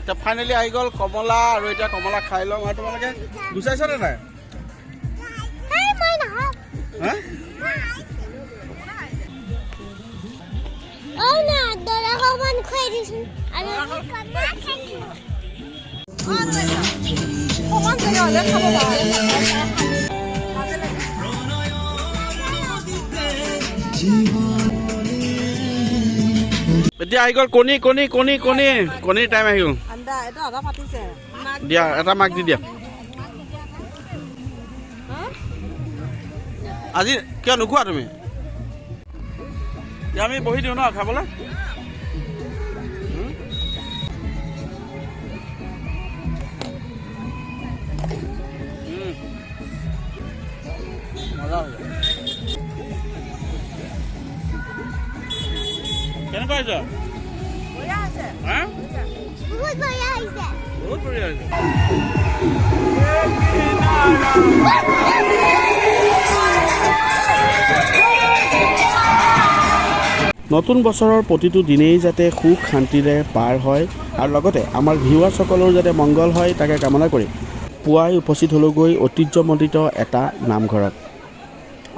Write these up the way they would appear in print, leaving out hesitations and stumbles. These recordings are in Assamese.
এতিয়া ফাইনেলি আহি গ'ল কমলা আৰু এতিয়া কমলা খাই লওঁ আৰু তোমালোকে গুচাইছনে নাই হা এতিয়া আহি গ'ল কণীৰ টাইম আহি গ'ল দিয়া এটা মাক দি দিয়া আজি কিয় নোখোৱা তুমি আমি বহি দিওঁ ন খাবলৈ কেনেকুৱা হৈছে বহুত বঢ়িয়া হৈছে নতুন বছৰৰ প্ৰতিটো দিনেই যাতে সুখ শান্তিৰে পাৰ হয় আৰু লগতে আমাৰ ভিউৱাৰসকলৰ যাতে মংগল হয় তাকে কামনা কৰি পুৱাই উপস্থিত হ'লোগৈ ঐতিহ্যমণ্ডিত এটা নামঘৰত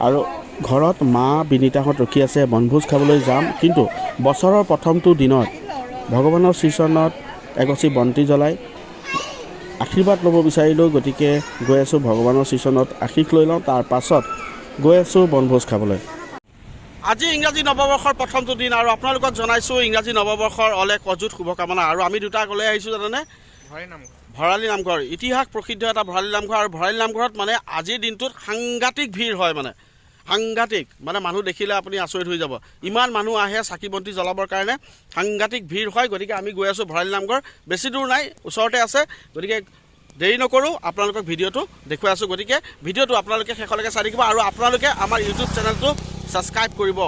আৰু ঘৰত মা বিনীতাহঁত ৰখি আছে বনভোজ খাবলৈ যাম কিন্তু বছৰৰ প্ৰথমটো দিনত ভগৱানৰ শ্ৰীচৰণত এগছি বন্তি জ্বলাই আশীৰ্বাদ ল'ব বিচাৰিলোঁ গতিকে গৈ আছোঁ ভগৱানৰ শ্ৰীচৰণত আশীষ লৈ লওঁ তাৰ পাছত গৈ আছোঁ বনভোজ খাবলৈ আজি ইংৰাজী নৱবৰ্ষৰ প্ৰথমটো দিন আৰু আপোনালোকক জনাইছোঁ ইংৰাজী নৱবৰ্ষৰ অলেখ অযুত শুভকামনা আৰু আমি দুটা গ'লে আহিছোঁ জানেনে ভৰালী নামঘৰ ইতিহাস প্ৰসিদ্ধ এটা ভৰালী নামঘৰ আৰু ভৰালী নামঘৰত মানে আজিৰ দিনটোত সাংঘাতিক ভিৰ হয় সাংঘাতিক মানুহ দেখিলে আপুনি আচৰিত হৈ যাব ইমান মানুহ আহে চাকি বন্তি জ্বলাবৰ কাৰণে সাংঘাতিক ভিৰ হয় গতিকে আমি গৈ আছোঁ ভৰালী নামঘৰ বেছি দূৰ নাই ওচৰতে আছে গতিকে দেৰি নকৰোঁ আপোনালোকক ভিডিঅ'টো দেখুৱাই আছোঁ গতিকে ভিডিঅ'টো আপোনালোকে শেষলৈকে চাই থাকিব আৰু আপোনালোকে আমাৰ ইউটিউব চেনেলটো ছাবস্ক্ৰাইব কৰিব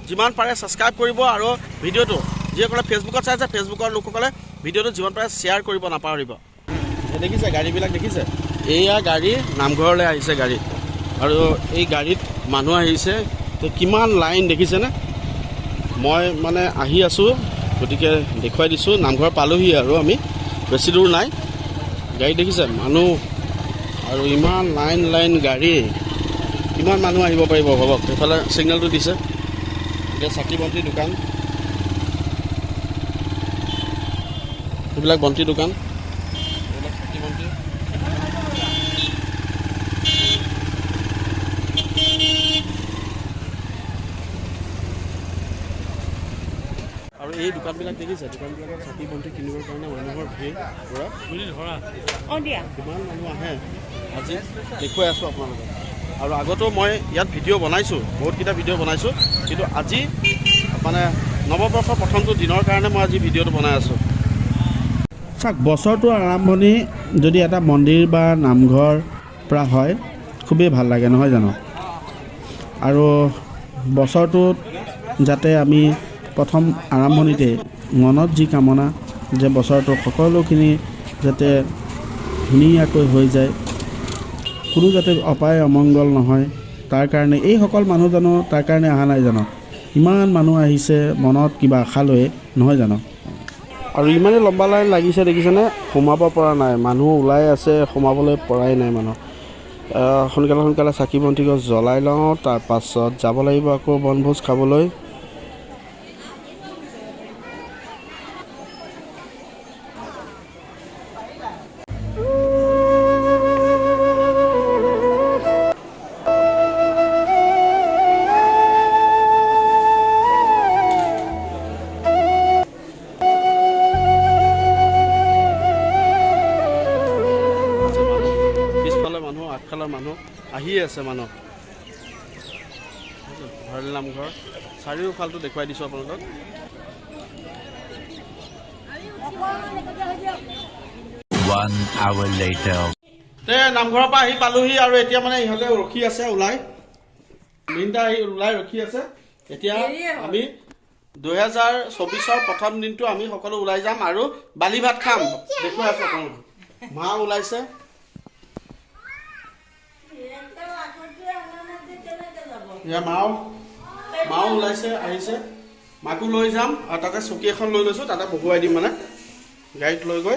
যিমান পাৰে ছাবস্ক্ৰাইব কৰিব আৰু ভিডিঅ'টো যিসকলে ফেচবুকত চাই আছে ফেচবুকৰ লোকসকলে ভিডিঅ'টো যিমান পাৰে শ্বেয়াৰ কৰিব নাপাহৰিব দেখিছে গাড়ীবিলাক দেখিছে এয়া গাড়ী নামঘৰলৈ আহিছে গাড়ী আৰু এই গাড়ীত মানুহ আহিছে তো কিমান লাইন দেখিছেনে মই আহি আছোঁ গতিকে দেখুৱাই দিছোঁ নামঘৰ পালোহি আৰু আমি বেছি দূৰ নাই গাড়ী দেখিছে মানুহ আৰু ইমান লাইন গাড়ী কিমান মানুহ আহিব পাৰিব ভাবক এইফালে ছিগনেলটো দিছে এতিয়া চাকি বন্তি দোকান এইবিলাক বন্তি দোকান এইবিলাক চাকি বন্তি আৰু এই দোকানবিলাক দেখিছে দোকানবিলাকত চাকি বন্তি কিনিবৰ কাৰণে মানুহৰ ভিৰ পূৰা কিমান মানুহ আহে আজি দেখুৱাই আছোঁ আপোনালোকক আৰু আগতো মই ইয়াত ভিডিঅ' বনাইছোঁ বহুতকেইটা ভিডিঅ' বনাইছোঁ কিন্তু আজি নৱবৰ্ষৰ প্ৰথমটো দিনৰ কাৰণে মই আজি ভিডিঅ'টো বনাই আছোঁ চাওক বছৰটোৰ আৰম্ভণি যদি এটা মন্দিৰ বা নামঘৰ পৰা হয় খুবেই ভাল লাগে নহয় জানো আৰু বছৰটোত যাতে আমি প্ৰথম আৰম্ভণিতে মনত যি কামনা যে বছৰটো সকলোখিনি যাতে ধুনীয়াকৈ হৈ যায় কোনো যাতে অপায় অমংগল নহয় তাৰ কাৰণে এইসকল মানুহ জানো তাৰ কাৰণে অহা নাই জানো ইমান মানুহ আহিছে মনত কিবা আশা লৈ নহয় জানো আৰু ইমানেই লম্বা লাইন লাগিছে দেখিছেনে সোমাব পৰা নাই মানুহ ওলাই আছে সোমাবলৈ পৰাই নাই মানুহ সোনকালে চাকি বন্তি গছ জ্বলাই লওঁ তাৰ পাছত যাব লাগিব আকৌ বনভোজ খাবলৈ মানুহ আহিয়ে আছে মানুহ ভৰালী নামঘৰ চাৰিওফালটো দেখুৱাই দিছোঁ আপোনালোকক নামঘৰৰ পৰা আহি পালোহি আৰু এতিয়া ইহঁতে ৰখি আছে ওলাই মিনিটা আহি ওলাই ৰখি আছে এতিয়া আমি 2024ৰ প্ৰথম দিনটো আমি সকলো ওলাই যাম আৰু বালি ভাত খাম দেখুৱাই আছোঁ আপোনালোকক মা ওলাইছে মাও ওলাইছে আহিছে মাকো লৈ যাম আৰু তাতে চকী এখন লৈ লৈছোঁ তাতে বহুৱাই দিম গাড়ীত লৈ গৈ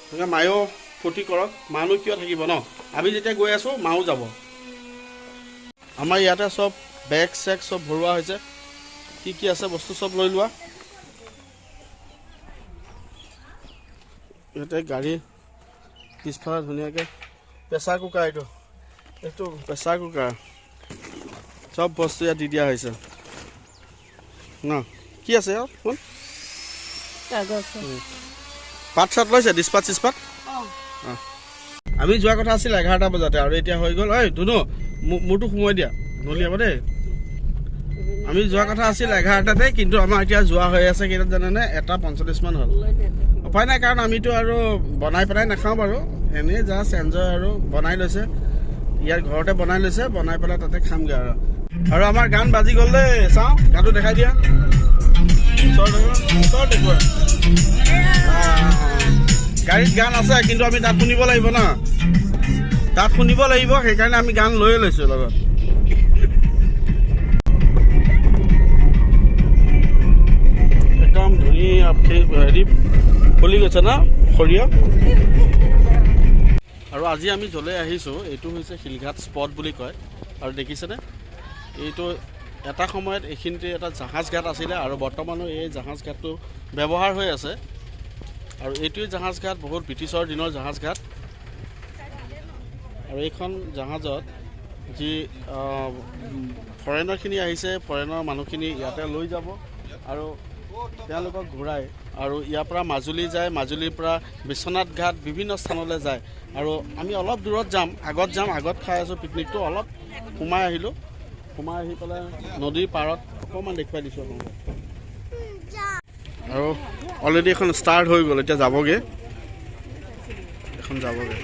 তেনেকৈ মায়েও ফূৰ্তি কৰক। মানো কিয় থাকিব ন, আমি যেতিয়া গৈ আছোঁ মাও যাব। আমাৰ ইয়াতে চব বেগ চেগ চব ভৰোৱা হৈছে, কি কি আছে বস্তু চব লৈ লোৱা। ইয়াতে গাড়ী পিছফালে ধুনীয়াকৈ প্ৰেছাৰ কুকাৰ, এইটো প্ৰেছাৰ কুকাৰ, চব বস্তু ইয়াত দি দিয়া হৈছে ন। কি আছে ইয়াত শুন, পাত চাত লৈছে, ডিছপাত চিছপাত। আমি যোৱা কথা আছিল 11টা বজাতে, আৰু এতিয়া হৈ গ'ল। ঐ ধুনু মোৰটো সোমোৱাই দিয়া, নলিয়াব দেই। আমি যোৱা কথা আছিল 11টাতে, কিন্তু আমাৰ এতিয়া যোৱা হৈ আছে কেইটাত জানেনে? 1:45 হ'ল। উপায় নাই, কাৰণ আমিতো আৰু বনাই পেলাই নাখাওঁ বাৰু, এনেই জাষ্ট এনজয় আৰু বনাই লৈছে, ইয়াৰ ঘৰতে বনাই লৈছে, বনাই পেলাই তাতে খামগৈ আৰু। আৰু আমাৰ গান বাজি গ'ল দেই, চাওঁ গানটো দেখাই দিয়া। গাড়ীত গান আছে, কিন্তু আমি তাত শুনিব লাগিব ন, তাত শুনিব লাগিব, সেইকাৰণে আমি গান লৈয়ে লৈছোঁ লগত। একদম ধুনীয়া হেৰি ফুলি গৈছে না সৰিয়হ। আৰু আজি আমি য'লৈ আহিছোঁ এইটো হৈছে শিলঘাট স্পট বুলি কয়। আৰু দেখিছেনে, এইটো এটা সময়ত এইখিনিতে এটা জাহাজ ঘাট আছিলে, আৰু বৰ্তমানো এই জাহাজ ঘাটটো ব্যৱহাৰ হৈ আছে। আৰু এইটোৱে জাহাজ ঘাট, বহুত ব্ৰিটিছৰ দিনৰ জাহাজ ঘাট। আৰু এইখন জাহাজত যি ফৰেইনাৰখিনি আহিছে, ফৰেইনৰ মানুহখিনি ইয়াতে লৈ যাব আৰু তেওঁলোকক ঘূৰাই, আৰু ইয়াৰ পৰা মাজুলী যায়, মাজুলীৰ পৰা বিশ্বনাথ ঘাট বিভিন্ন স্থানলৈ যায়। আৰু আমি অলপ দূৰত যাম, আগত খাই আছোঁ পিকনিকটো, অলপ সোমাই আহিলোঁ, সোমাই আহি পেলাই নদীৰ পাৰত অকণমান দেখুৱাই দিছোঁ আপোনালোকক। আৰু অলৰেডি এখন ষ্টাৰ্ট হৈ গ'ল, এতিয়া যাবগৈ, এখন যাবগৈ।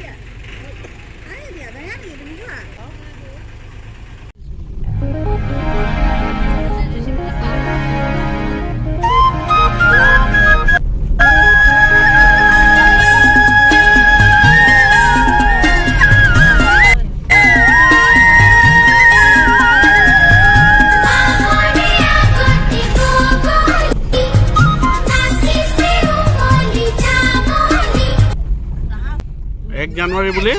জানুৱাৰী বুলি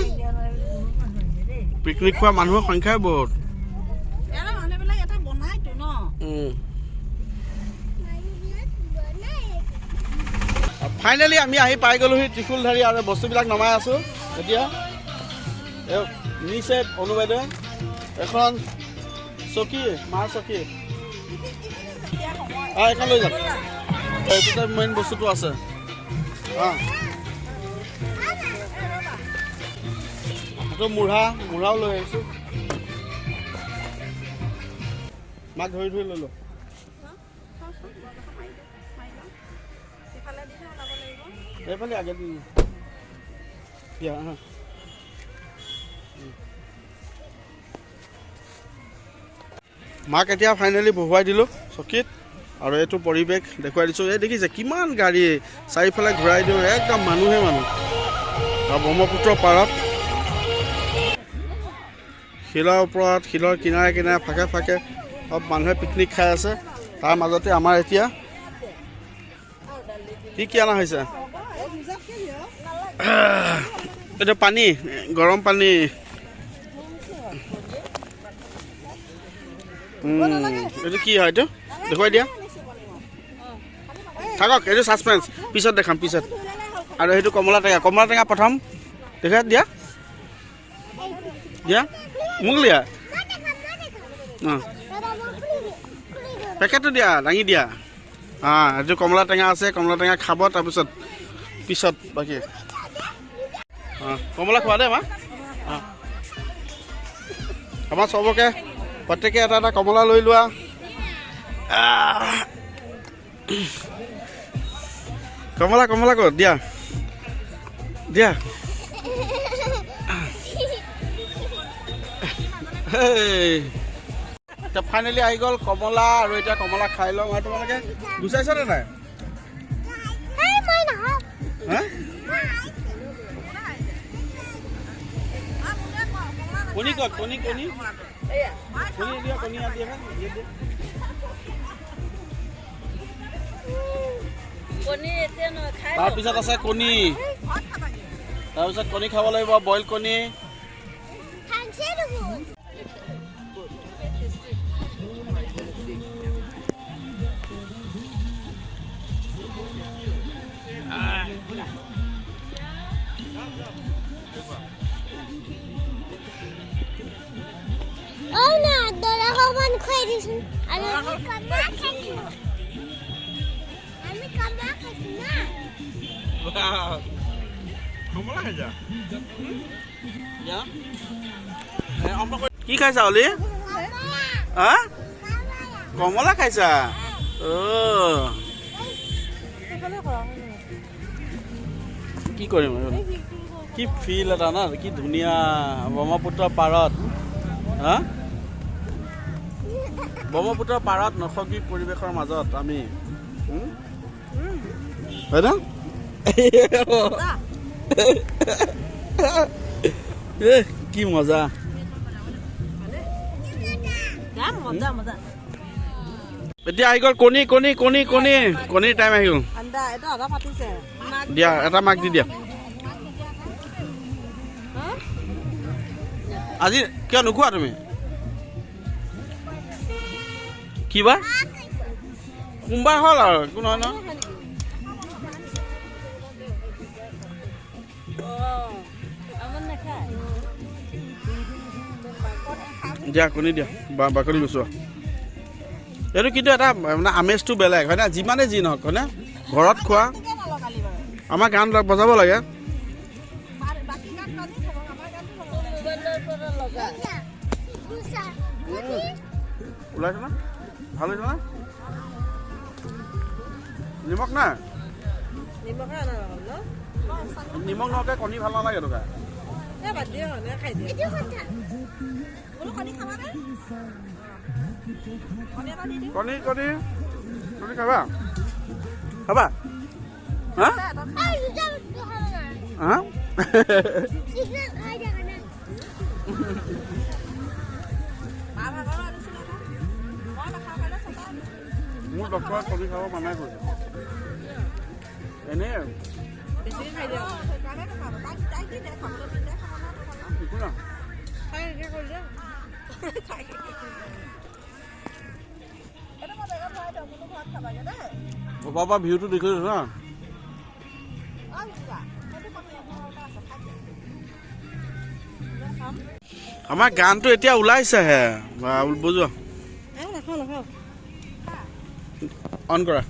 পিকনিক খোৱা মানুহৰ সংখ্যাই বহুত। ফাইনেলি আমি আহি পাই গ'লোহি ত্ৰিশূলধাৰী, আৰু বস্তুবিলাক নমাই আছোঁ এতিয়া। নিছে অনু বাইদেৱে এখন চকী, মাৰ চকী, এখন লৈ যাম। এইটোতে মেইন বস্তুটো আছে। মূঢ়াও লৈ আহিছোঁ, মাক ধৰি লৈ লওঁ। এইফালে আগে দিয়া। মাক এতিয়া ফাইনেলি বহুৱাই দিলোঁ চকীত, আৰু এইটো পৰিৱেশ দেখুৱাই দিছোঁ। এই দেখিছে কিমান গাড়ী চাৰিওফালে ঘূৰাই দিওঁ, একদম মানুহে মানুহ। আৰু ব্ৰহ্মপুত্ৰৰ পাৰত শিলৰ ওপৰত, শিলৰ কিনাৰে কিনাৰে ফাকে ফাকে সব মানুহে পিকনিক খাই আছে। তাৰ মাজতে আমাৰ এতিয়া কি অনা হৈছে? এইটো পানী, গৰম পানী। এইটো কি হয়? এইটো দেখুৱাই দিয়া, থাকক, এইটো ছাছপেন্স, পিছত দেখাম পিছত। আৰু সেইটো কমলা টেঙা প্ৰথম দেখাই দিয়া, দিয়া মোক দিয়া, পেকেটটো দিয়া, দাঙি দিয়া। এইটো কমলা টেঙা আছে, কমলা টেঙা খাব, তাৰপিছত পিছত বাকী। কমলা খোৱা দেই আমাৰ চবকে প্ৰত্যেকে এটা এটা কমলা লৈ লোৱা। কমলা ক'ত দিয়া, দিয়া। এতিয়া ফাইনেলি আহি গ'ল কমলা, আৰু এতিয়া কমলা খাই লওঁ। আৰু তোমালোকে গুচাইছনে নাই? কণী ক'ত? কণী দিয়া, কণী দিয়া। তাৰপিছত আছে কণী তাৰপিছত কণী খাব লাগিব বইল কণী কি খাইছা অলি কমলা খাইছা কি কৰিম কি ফিল এটা না কি ধুনীয়া ব্ৰহ্মপুত্ৰৰ পাৰত ব্ৰহ্মপুত্ৰৰ পাৰত নৈসৰ্গিক পৰিৱেশৰ মাজত আমি হয় না কি মজা এতিয়া আহি গ'ল কণী কণী কণী কণী কণীৰ টাইম আহি গ'ল দিয়া এটা মাক দি দিয়া আজি কিয় নোখোৱা তুমি কি বাৰ সোমবাৰ হ'ল আৰু একো নহয় ন দিয়া কণী দিয়া বাকলি গুচোৱা এইটো কিন্তু এটা মানে আমেজটো বেলেগ হয় না যিমানে যি নহওক হয়নে ঘৰত খোৱা আমাৰ গান বজাব লাগে ওলাইছে না ভাল হৈছে না নিমখ নাই নিমখ নহওঁতে কণী ভাল নালাগে টকা কণী কণী কণী খাবা খাবা হা হা মোৰ ডক্টৰে কণী খাব মানাই কৰিছে এনেই বাবা ভিউটো দেখি না আমাৰ গানটো এতিয়া ওলাইছেহে বুজোৱা অন কৰা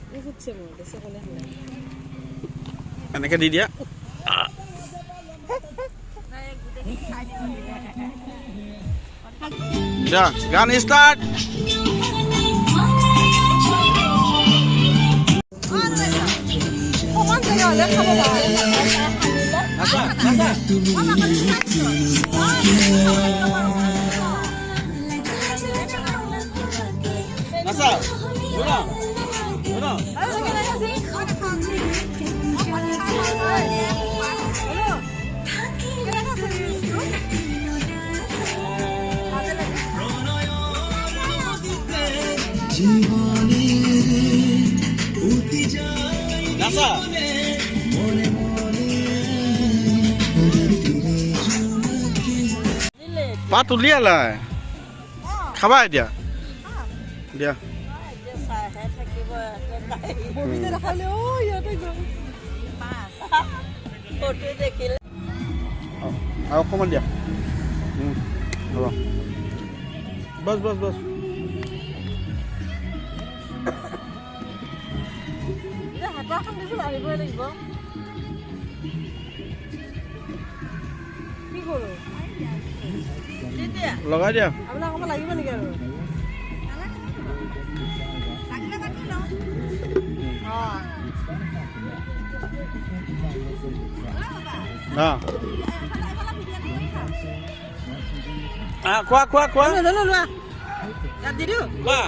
এনেকে দি দিয়া গান ষ্টাৰ্ট পাত উলিয়ালাই খাবা এতিয়া দিয়া আৰু অকণমান দিয়া হ'ব বছ বছ বছ লগাই দিয়া লাগিব নেকি আৰু খোৱা খোৱা খোৱা লোৱা দি দিওঁ খোৱা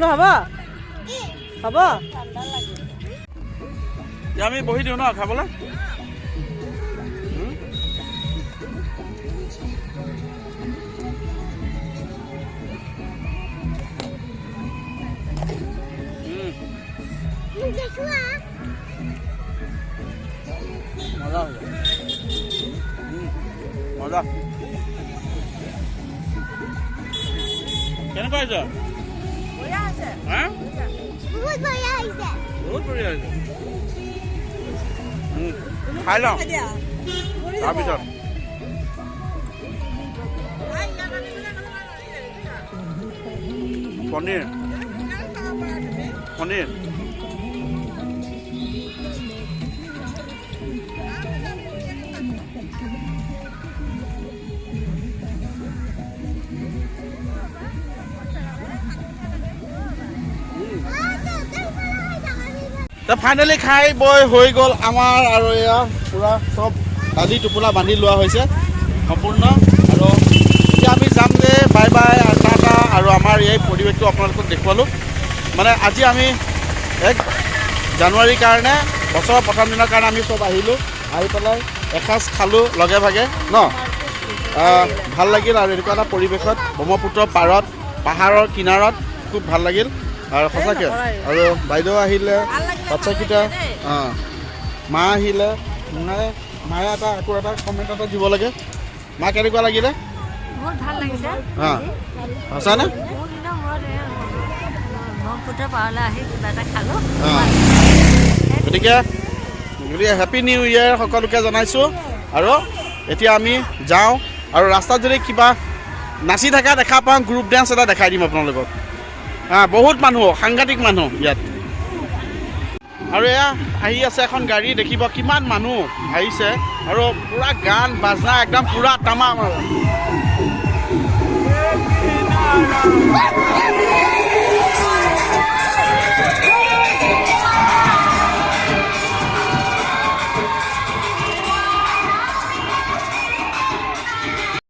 হ'ব হ'ব আমি বহি দিওঁ ন খাবলৈ মজা কেনেকুৱা হৈছে হা বহুত বঢ়িয়া হৈছে খাই লওঁ তাৰপিছত পনীৰ পনীৰ ফাইনেলি খাই বৈ হৈ গ'ল আমাৰ আৰু এয়া পূৰা চব দালি টোপোলা বান্ধি লোৱা হৈছে সম্পূৰ্ণ আৰু এতিয়া আমি যাম যে বাই বাই টাটা আৰু আমাৰ এই পৰিৱেশটো আপোনালোকক দেখুৱালোঁ মানে আজি আমি 1 জানুৱাৰীৰ কাৰণে বছৰৰ প্ৰথম দিনৰ কাৰণে আমি চব আহিলোঁ আহি পেলাই এসাঁজ খালোঁ লগে ভাগে ন ভাল লাগিল আৰু এনেকুৱা এটা পৰিৱেশত ব্ৰহ্মপুত্ৰৰ পাৰত পাহাৰৰ কিনাৰত খুব ভাল লাগিল আৰু সঁচাকৈ আৰু বাইদেউ আহিলে বাচ্চাকেইটা মা আহিলে মানে মায়ে আকৌ এটা কমেণ্ট এটা দিব লাগে মা কেনেকুৱা লাগিলে বহুত ভাল লাগিছে সঁচানে গতিকে হেপী নিউ ইয়েৰ সকলোকে জনাইছোঁ আৰু এতিয়া আমি যাওঁ আৰু ৰাস্তাত যদি কিবা নাচি থকা দেখা পাওঁ গ্ৰুপ ডেন্স এটা দেখাই দিম আপোনালোকক বহুত মানুহ সাংঘাতিক মানুহ ইয়াত আৰু এয়া আহি আছে এখন গাড়ী দেখিব কিমান মানুহ আহিছে আৰু পূৰা গান বাজনা একদম পূৰা তামাম আৰু